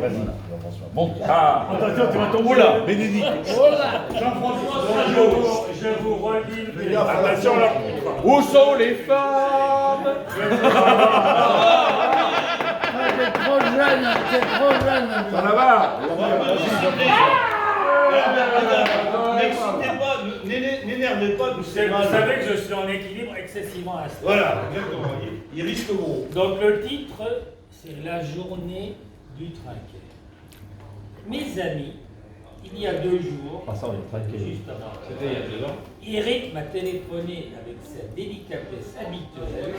vas-y. Bon. Ah, Attention, tu vas tomber. Oh là, Bénédicte. Jean-François, je vous redis. Attention là. Où sont les femmes? T'es trop jeune, t'es trop jeune. Ça va. N'excitez pas, n'énervez pas, nous Vous c'est mal. savez que je suis en équilibre excessivement instable. Voilà, exactement. Il risque gros. Donc le titre, c'est la journée du trinquet. Mes amis, il y a 2 jours, juste avant, Eric m'a téléphoné avec sa délicatesse habituelle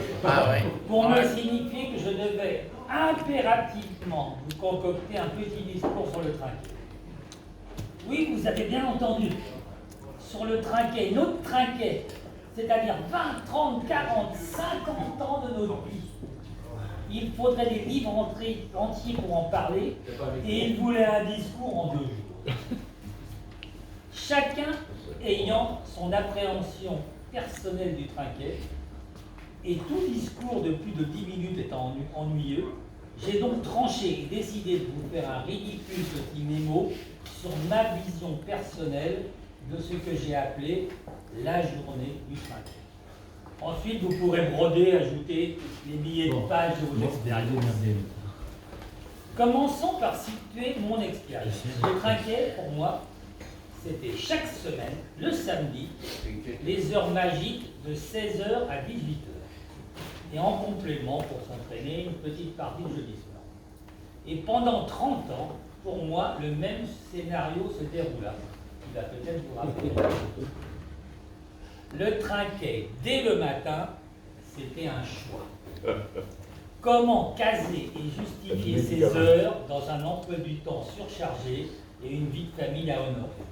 pour me signifier que je devais impérativement vous concocter un petit discours sur le trinquet. Oui, vous avez bien entendu. Sur le trinquet, notre trinquet, c'est-à-dire 20, 30, 40, 50 ans de notre vie. Il faudrait des livres entiers pour en parler, et il voulait un discours en 2 jours. Chacun ayant son appréhension personnelle du trinquet, et tout discours de plus de 10 minutes étant ennuyeux, j'ai donc tranché et décidé de vous faire un ridicule petit mémo sur ma vision personnelle de ce que j'ai appelé la journée du trinquet. Ensuite, vous pourrez broder, ajouter les billets de page de vos expériences. Commençons par situer mon expérience. Le trinquet, pour moi, c'était chaque semaine, le samedi, les heures magiques de 16h à 18h. Et en complément, pour s'entraîner, une petite partie de jeudi soir. Et pendant 30 ans, pour moi, le même scénario se déroula. Il va peut-être vous rappeler. Le trinquet, dès le matin, c'était un choix. Comment caser et justifier ces heures dans un emploi du temps surchargé et une vie de famille à honorer?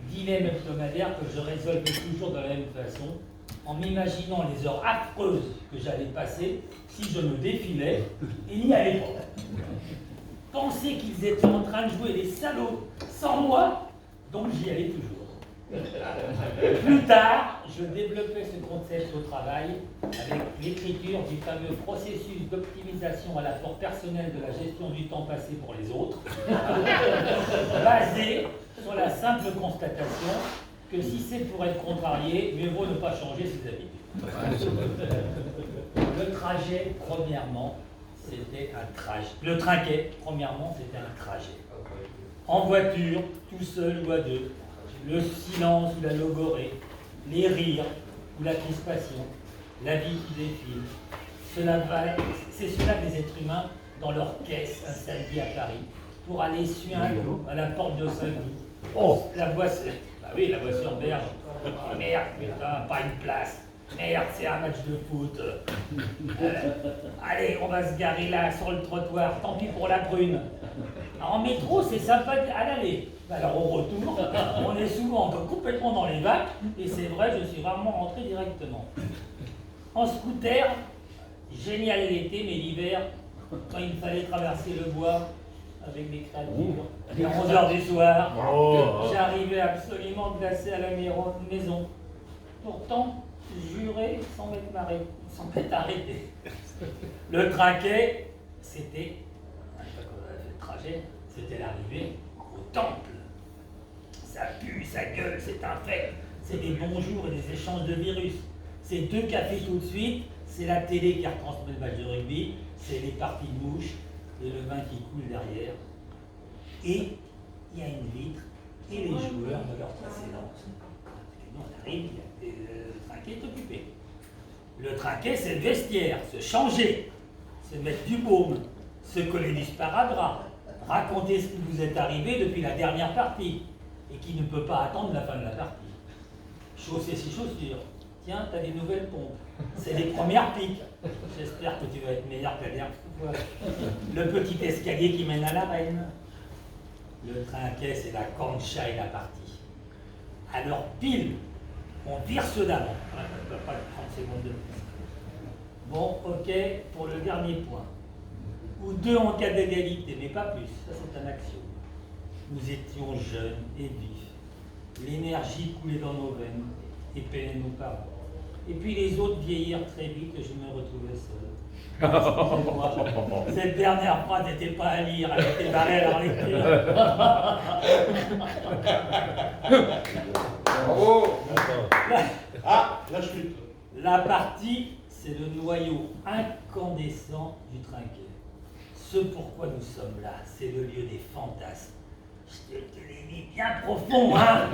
Dilemme hebdomadaire que je résolvais toujours de la même façon, en m'imaginant les heures affreuses que j'allais passer si je me défilais et n'y allais pas. Penser qu'ils étaient en train de jouer les salauds sans moi, donc j'y allais toujours. Plus tard, je développais ce concept au travail avec l'écriture du fameux processus d'optimisation à l'apport personnel de la gestion du temps passé pour les autres, basé sur la simple constatation que si c'est pour être contrarié, mieux vaut ne pas changer ses habitudes. Le trajet, premièrement, c'était un trajet. Le trinquet, premièrement, c'était un trajet. En voiture, tout seul ou à deux, le silence ou la logorée, les rires ou la crispation, la vie qui défile. C'est cela des êtres humains dans leur caisse un samedi à Paris pour aller suer un coup à la porte de Saint-Denis. Oh, la voiture. Bah oui, la voiture berge. Oh, merde, putain, pas une place. Merde, c'est un match de foot. Allez, on va se garer là sur le trottoir. Tant pis pour la prune. En métro, c'est sympa à l'aller. Alors au retour, on est souvent encore complètement dans les bacs, et c'est vrai, je suis rarement rentré directement. En scooter, génial l'été, mais l'hiver, quand il fallait traverser le bois avec des créatures, vers 11h du soir, j'arrivais absolument glacé à la maison. Pourtant, juré sans m'être arrêté. Le trinquet, c'était, le trajet, c'était l'arrivée au temple. Ça pue, ça gueule, c'est un fait. C'est des bonjours et des échanges de virus. C'est 2 cafés tout de suite, c'est la télé qui retransmet le match de rugby, c'est les parties de mouches et le vin qui coule derrière. Et il y a une vitre et les joueurs de leur précédence. Nous on arrive, le trinquet est occupé. Le trinquet, c'est le vestiaire, se changer, se mettre du baume, se coller du sparadrap, raconter ce qui vous est arrivé depuis la dernière partie et qui ne peut pas attendre la fin de la partie. Chausser ses chaussures. Tiens, t'as des nouvelles pompes. C'est les premières piques. J'espère que tu vas être meilleur que la dernière fois. Le petit escalier qui mène à l'arène. Le trinquet, c'est la cancha et la partie. Alors, pile, on vire ceux d'avant. Pas 30 secondes de plus. Bon, ok, pour le dernier point. Ou 2 en cas d'égalité, mais pas plus. Ça, c'est un axiome. Nous étions jeunes et vifs. L'énergie coulait dans nos veines et peinait nos parents. Et puis les autres vieillirent très vite et je me retrouvais seul. Excusez-moi. Cette dernière phrase n'était pas à lire, elle était barrée à la lecture. Bravo. Ah, la chute. La partie, c'est le noyau incandescent du trinquet. Ce pourquoi nous sommes là, c'est le lieu des fantasmes. Je te l'ai mis bien profond, hein.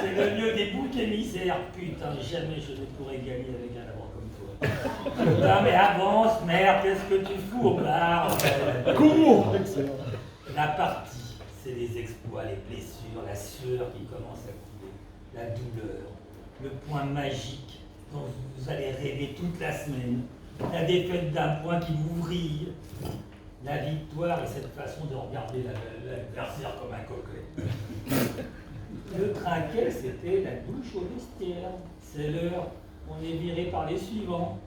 C'est le lieu des boucs émissaires. Putain, jamais je ne pourrais gagner avec un labre comme toi. Putain, mais avance, merde, qu'est-ce que tu fous au bar? Cours. La partie, c'est les exploits, les blessures, la sueur qui commence à couler, la douleur, le point magique dont vous allez rêver toute la semaine, la défaite d'un point qui vous vrille, la victoire et cette façon de regarder l'adversaire comme un coquet. Le trinquet, c'était la douche au vestiaire. C'est l'heure, on est viré par les suivants.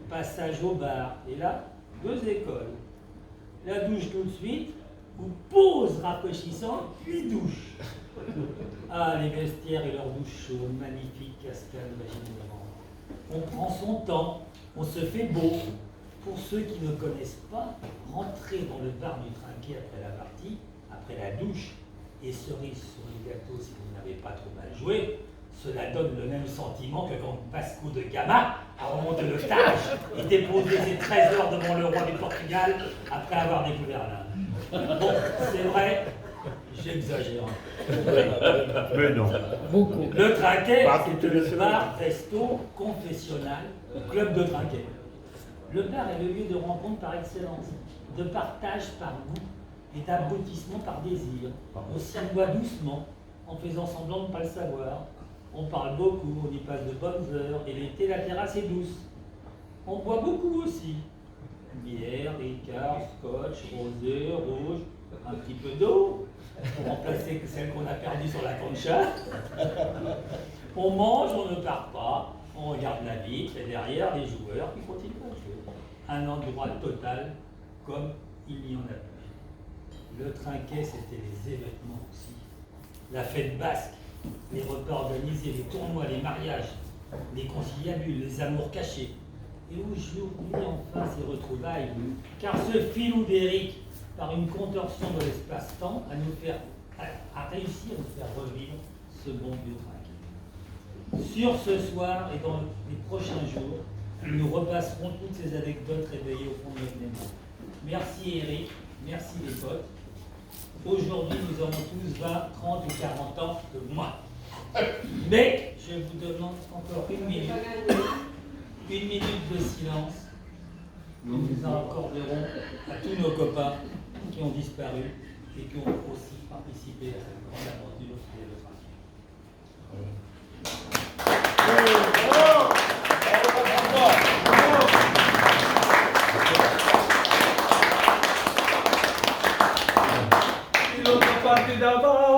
Passage au bar. Et là, 2 écoles. La douche tout de suite, ou pause rafraîchissante, puis douche. Ah, les vestiaires et leurs douches chaudes, magnifiques cascades vaginales. On prend son temps, on se fait beau. Pour ceux qui ne connaissent pas, rentrer dans le bar du trinquet après la partie, après la douche, et cerise sur le gâteau si vous n'avez pas trop mal joué, cela donne le même sentiment que quand Vasco de Gama a remonté le Tage et déposé ses trésors devant le roi du Portugal après avoir découvert l'Inde. Bon, c'est vrai, j'exagère. Mais non. Beaucoup. Le trinquet, c'était le bar, resto, confessionnal, club de trinquet. Le bar est le lieu de rencontre par excellence, de partage par goût et d'aboutissement par désir. On s'y boit doucement, en faisant semblant de ne pas le savoir. On parle beaucoup, on y passe de bonnes heures, et l'été, la terrasse est douce. On boit beaucoup aussi. Bière, ricard, scotch, rosé, rouge, un petit peu d'eau, pour remplacer celle qu'on a perdue sur la concha. On mange, on ne part pas, on regarde la vitre, et derrière, les joueurs qui continuent à jouer. Un endroit total, comme il n'y en a plus. Le trinquet, c'était les événements aussi. La fête basque, les repas organisés, les tournois, les mariages, les conciliabules, les amours cachés. Et aujourd'hui, enfin, ces retrouvailles, car ce filou d'Éric, par une contorsion de l'espace-temps, a réussi à nous faire revivre ce bon vieux trinquet. Sur ce soir et dans les prochains jours, nous repasserons toutes ces anecdotes réveillées au fond de notre mémoire. Merci Eric, merci les potes. Aujourd'hui, nous avons tous 20, 30 ou 40 ans de moins. Mais je vous demande encore une minute de silence. Nous nous accorderons à tous nos copains qui ont disparu et qui ont aussi participé à cette grande aventure qui est le trinquet. L'autre partie d'avant.